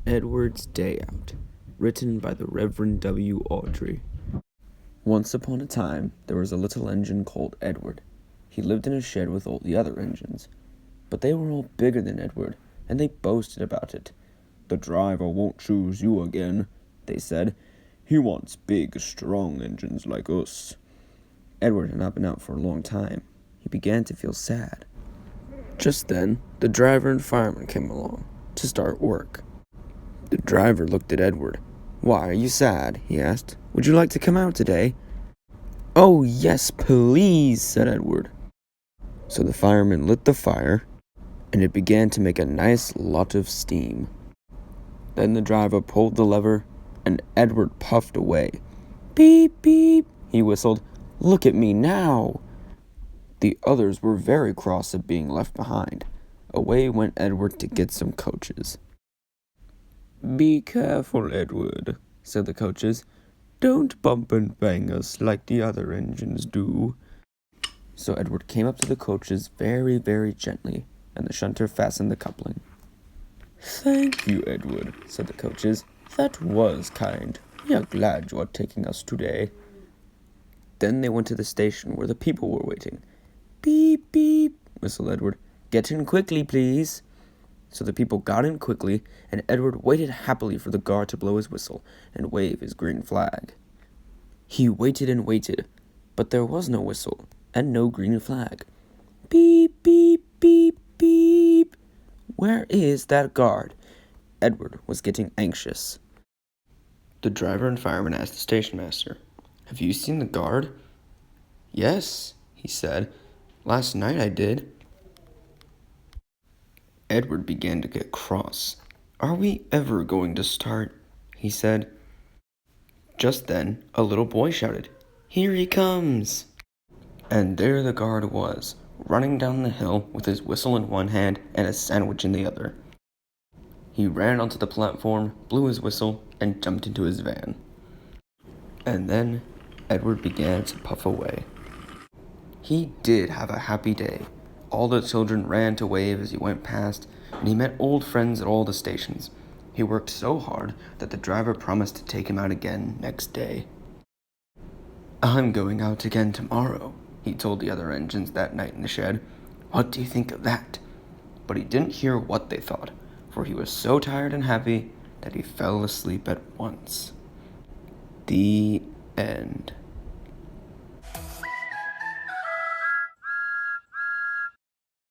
Edward's Day Out, written by the Reverend W. Audrey. Once upon a time, there was a little engine called Edward. He lived in a shed with all the other engines, but they were all bigger than Edward, and they boasted about it. "The driver won't choose you again," they said. "He wants big, strong engines like us." Edward had not been out for a long time. He began to feel sad. Just then, the driver and fireman came along to start work. The driver looked at Edward. "Why are you sad?" he asked. "Would you like to come out today?" "Oh, yes, please," said Edward. So the fireman lit the fire, and it began to make a nice lot of steam. Then the driver pulled the lever, and Edward puffed away. "Beep, beep," he whistled. "Look at me now." The others were very cross at being left behind. Away went Edward to get some coaches. "Be careful, Edward," said the coaches. "Don't bump and bang us like the other engines do." So Edward came up to the coaches very, very gently, and the shunter fastened the coupling. "Thank you, Edward," said the coaches. "That was kind. We are glad you are taking us today." Then they went to the station where the people were waiting. "Beep, beep," whistled Edward. "Get in quickly, please." So the people got in quickly, and Edward waited happily for the guard to blow his whistle and wave his green flag. He waited and waited, but there was no whistle and no green flag. Beep, beep, beep, beep. Where is that guard? Edward was getting anxious. The driver and fireman asked the station master, "Have you seen the guard?" "Yes," he said. "Last night I did." Edward began to get cross. "Are we ever going to start?" he said. Just then, a little boy shouted, "Here he comes!" And there the guard was, running down the hill with his whistle in one hand and a sandwich in the other. He ran onto the platform, blew his whistle, and jumped into his van. And then Edward began to puff away. He did have a happy day. All the children ran to wave as he went past, and he met old friends at all the stations. He worked so hard that the driver promised to take him out again next day. "I'm going out again tomorrow," he told the other engines that night in the shed. "What do you think of that?" But he didn't hear what they thought, for he was so tired and happy that he fell asleep at once. The end.